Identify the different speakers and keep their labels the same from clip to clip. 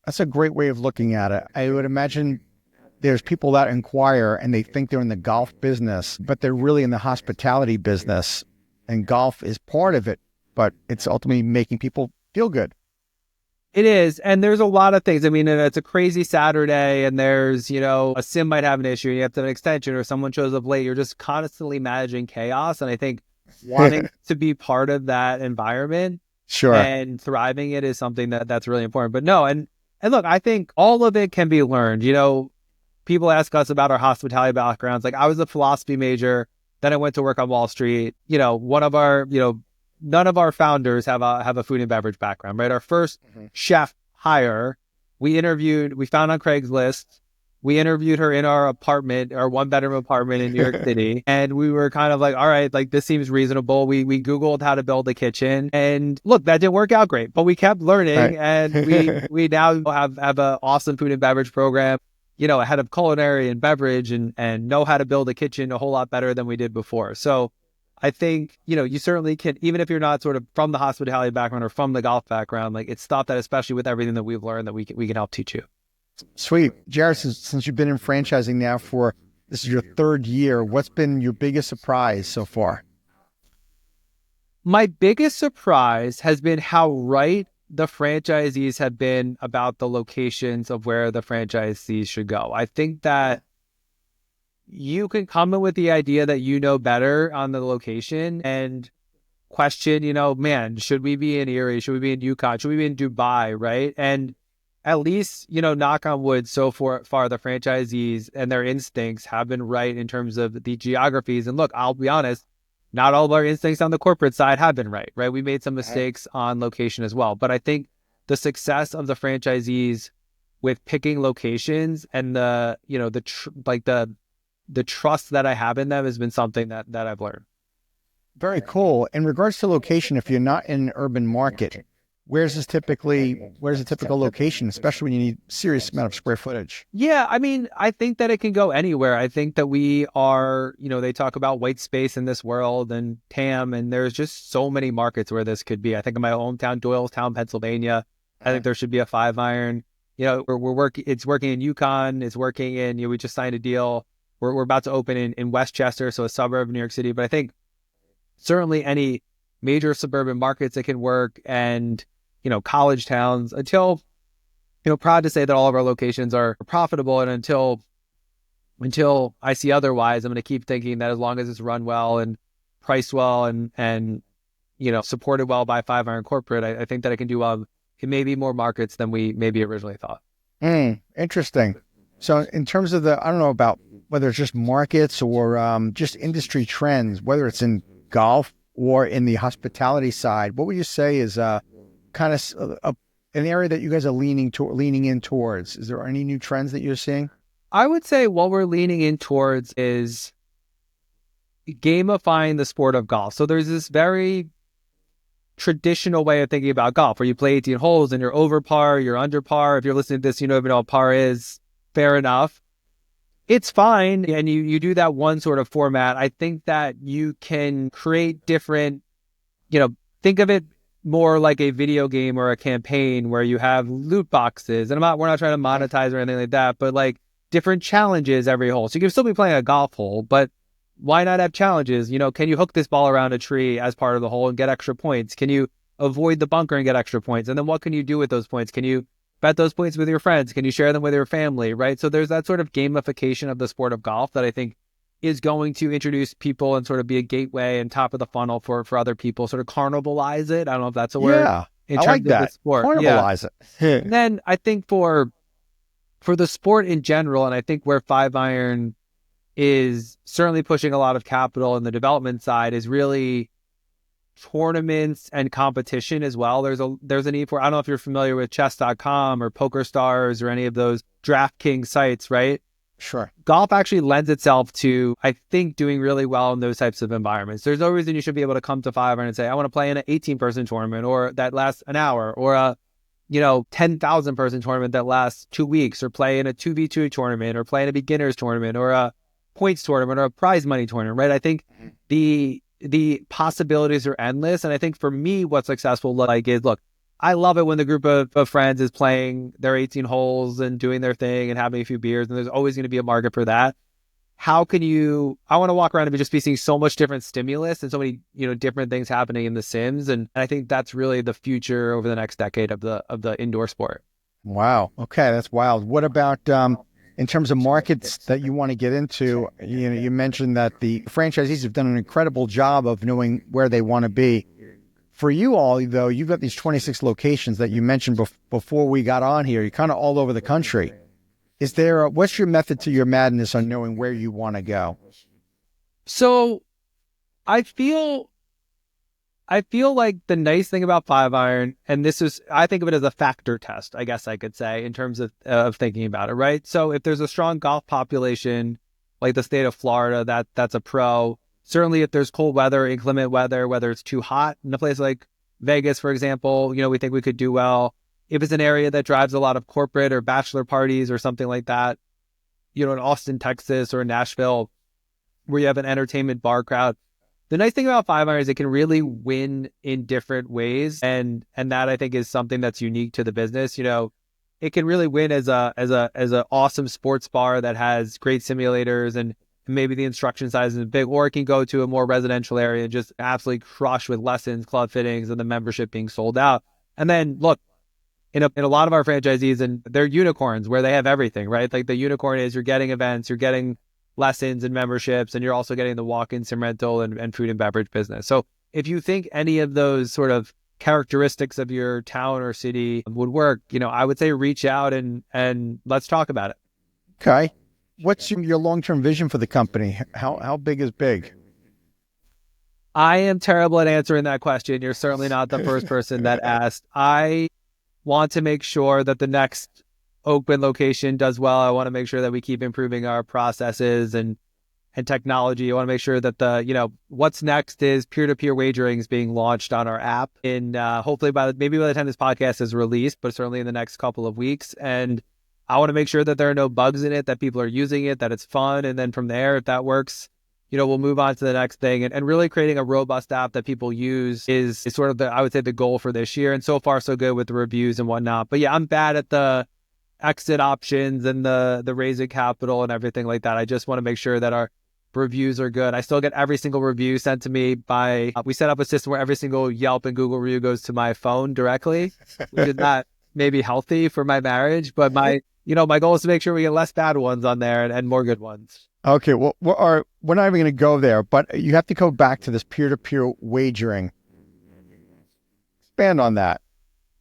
Speaker 1: That's a great way of looking at it. I would imagine there's people that inquire and they think they're in the golf business, but they're really in the hospitality business. And golf is part of it, but it's ultimately making people feel good.
Speaker 2: It is. And there's a lot of things. I mean, it's a crazy Saturday and there's, a sim might have an issue. You have to have an extension or someone shows up late. You're just constantly managing chaos. And I think wanting to be part of that environment
Speaker 1: Sure.
Speaker 2: and thriving it is something that's really important. But no, and look, I think all of it can be learned. People ask us about our hospitality backgrounds. Like I was a philosophy major, then I went to work on Wall Street. One of our, none of our founders have a food and beverage background, right? Our first chef hire, we found on Craigslist. We interviewed her in our apartment, our 1-bedroom apartment in New York City. And we were kind of like, all right, like this seems reasonable. We Googled how to build a kitchen and look, that didn't work out great, but we kept learning.
Speaker 1: Right.
Speaker 2: And we now have an awesome food and beverage program, a head of culinary and beverage and know how to build a kitchen a whole lot better than we did before. So I think, you certainly can, even if you're not sort of from the hospitality background or from the golf background, like it's stuff that, especially with everything that we've learned, that we can help teach you.
Speaker 1: Sweet. Jared, since you've been in franchising now this is your third year, what's been your biggest surprise so far?
Speaker 2: My biggest surprise has been how right the franchisees have been about the locations of where the franchisees should go. I think that you can come in with the idea that you know better on the location and question, man, should we be in Erie? Should we be in Yukon? Should we be in Dubai? Right. And at least, knock on wood, so far the franchisees and their instincts have been right in terms of the geographies. And look, I'll be honest, not all of our instincts on the corporate side have been right? We made some mistakes on location as well. But I think the success of the franchisees with picking locations and the trust that I have in them has been something that I've learned.
Speaker 1: Very cool. In regards to location, if you're not in an urban market, where's a typical location, especially when you need serious amount of square footage?
Speaker 2: Yeah, I mean, I think that it can go anywhere. I think that we are, they talk about white space in this world and TAM, and there's just so many markets where this could be. I think in my hometown, Doylestown, Pennsylvania, I think there should be a 5-iron. We're working. It's working in Yukon. It's working in. We just signed a deal. We're about to open in Westchester, so a suburb of New York City. But I think certainly any major suburban markets that can work, and college towns, until, proud to say that all of our locations are profitable. And until I see otherwise, I'm going to keep thinking that as long as it's run well and priced well and supported well by 5-iron corporate, I think that it can do well in maybe more markets than we maybe originally thought.
Speaker 1: Interesting. So in terms of I don't know about whether it's just markets or just industry trends, whether it's in golf or in the hospitality side, what would you say is kind of an area that you guys are leaning in towards? Is there any new trends that you're seeing?
Speaker 2: I would say what we're leaning in towards is gamifying the sport of golf. So there's this very traditional way of thinking about golf where you play 18 holes and you're over par, you're under par. If you're listening to this, you don't even know what par is. Fair enough. It's fine. And you do that one sort of format. I think that you can create different, think of it more like a video game or a campaign where you have loot boxes. And we're not trying to monetize or anything like that, but like different challenges every hole. So you can still be playing a golf hole, but why not have challenges? Can you hook this ball around a tree as part of the hole and get extra points? Can you avoid the bunker and get extra points? And then what can you do with those points? Can you bet those points with your friends? Can you share them with your family? Right. So there's that sort of gamification of the sport of golf that I think is going to introduce people and sort of be a gateway and top of the funnel for other people, sort of carnivalize it. I don't know if that's a word.
Speaker 1: Yeah,
Speaker 2: in
Speaker 1: I
Speaker 2: terms
Speaker 1: like
Speaker 2: of
Speaker 1: that.
Speaker 2: the sport.
Speaker 1: Carnivalize it.
Speaker 2: And then I think for the sport in general, and I think where 5-iron is certainly pushing a lot of capital in the development side, is really tournaments and competition as well. There's a need for, I don't know if you're familiar with chess.com or PokerStars or any of those DraftKings sites, right?
Speaker 1: Sure.
Speaker 2: Golf actually lends itself to, I think, doing really well in those types of environments. There's no reason you should be able to come to 5-iron and say, I want to play in an 18-person tournament or that lasts an hour, or a 10,000 person tournament that lasts 2 weeks, or play in a 2v2 tournament, or play in a beginners tournament, or a points tournament, or a prize money tournament, right? I think the possibilities are endless. And I think for me, what's successful like is, look, I love it when the group of friends is playing their 18 holes and doing their thing and having a few beers, and there's always going to be a market for that. How can I want to walk around and just be seeing so much different stimulus and so many, different things happening in the Sims. And I think that's really the future over the next decade of the indoor sport.
Speaker 1: Wow. Okay. That's wild. What about, in terms of markets that you want to get into? You mentioned that the franchisees have done an incredible job of knowing where they want to be. For you all, though, you've got these 26 locations that you mentioned before we got on here. You're kind of all over the country. What's your method to your madness on knowing where you want to go?
Speaker 2: So I feel like the nice thing about 5-iron, and I think of it as a factor test, I guess I could say, in terms of thinking about it, right? So if there's a strong golf population, like the state of Florida, that's a pro. Certainly if there's cold weather, inclement weather, whether it's too hot in a place like Vegas, for example, we think we could do well. If it's an area that drives a lot of corporate or bachelor parties or something like that, in Austin, Texas, or Nashville, where you have an entertainment bar crowd. The nice thing about 5-iron is it can really win in different ways. And that I think is something that's unique to the business. It can really win as a awesome sports bar that has great simulators and maybe the instruction size is big, or it can go to a more residential area and just absolutely crush with lessons, club fittings, and the membership being sold out. And then look, in a lot of our franchisees, and they're unicorns where they have everything, right? Like the unicorn is you're getting events, you're getting lessons and memberships, and you're also getting the walk-in sim rental and food and beverage business. So if you think any of those sort of characteristics of your town or city would work, I would say reach out and let's talk about it.
Speaker 1: Okay. What's your long-term vision for the company? How big is big?
Speaker 2: I am terrible at answering that question. You're certainly not the first person that asked. I want to make sure that the next Oakland location does well. I want to make sure that we keep improving our processes and technology. I want to make sure that what's next is peer-to-peer wagering is being launched on our app in hopefully by the time this podcast is released, but certainly in the next couple of weeks. And I want to make sure that there are no bugs in it, that people are using it, that it's fun. And then from there, if that works, we'll move on to the next thing. And really creating a robust app that people use is sort of I would say the goal for this year. And so far, so good with the reviews and whatnot. But yeah, I'm bad at the exit options and the raising capital and everything like that. I just want to make sure that our reviews are good. I still get every single review sent to me we set up a system where every single Yelp and Google review goes to my phone directly, which is not maybe healthy for my marriage, but my goal is to make sure we get less bad ones on there and more good ones. Okay,
Speaker 1: well, we're not even going to go there, but you have to go back to this peer-to-peer wagering. Expand on that.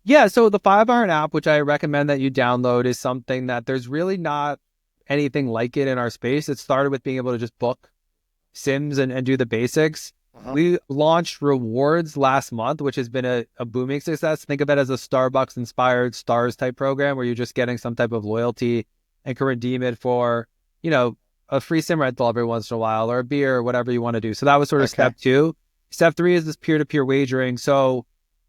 Speaker 2: Yeah, so the 5-iron app, which I recommend that you download, is something that there's really not anything like it in our space. It started with being able to just book sims and do the basics. Uh-huh. We launched rewards last month, which has been a booming success. Think of it as a Starbucks-inspired stars type program where you're just getting some type of loyalty and can redeem it for, a free sim rental every once in a while or a beer or whatever you want to do. So that was sort of step 2. Step 3 is this peer-to-peer wagering. So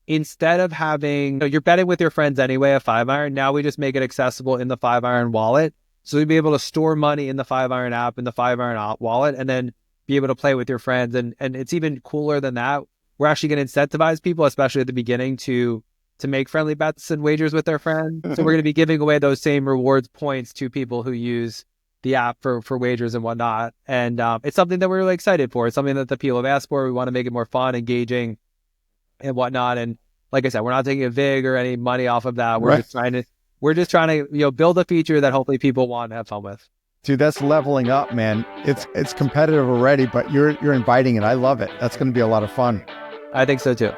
Speaker 2: instead of having, you're betting with your friends anyway, a 5-iron, now we just make it accessible in the 5-iron wallet. So you'll be able to store money in the 5-iron app, in the 5-iron wallet, and then be able to play with your friends. And it's even cooler than that. We're actually going to incentivize people, especially at the beginning, to make friendly bets and wagers with their friends. So we're going to be giving away those same rewards points to people who use the app for wagers and whatnot. And it's something that we're really excited for. It's something that the people have asked for. We want to make it more fun, engaging, and whatnot. And like I said, we're not taking a VIG or any money off of that. We're just trying to build a feature that hopefully people want to have fun with.
Speaker 1: Dude, that's leveling up, man. It's competitive already, but you're inviting it. I love it. That's going to be a lot of fun.
Speaker 2: I think so too.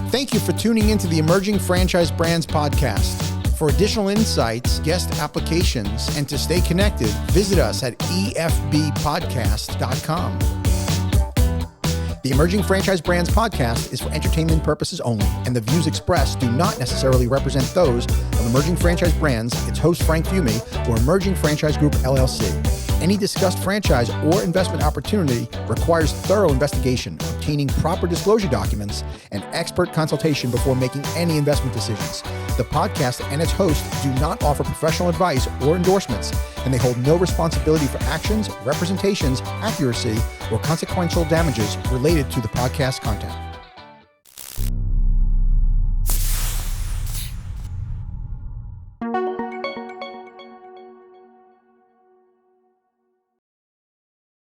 Speaker 1: Thank you for tuning into the Emerging Franchise Brands podcast. For additional insights, guest applications, and to stay connected, visit us at efbpodcast.com. The Emerging Franchise Brands podcast is for entertainment purposes only, and the views expressed do not necessarily represent those of Emerging Franchise Brands, its host Frank Fiume, or Emerging Franchise Group, LLC. Any discussed franchise or investment opportunity requires thorough investigation, obtaining proper disclosure documents, and expert consultation before making any investment decisions. The podcast and its host do not offer professional advice or endorsements, and they hold no responsibility for actions, representations, accuracy, or consequential damages related to the podcast content.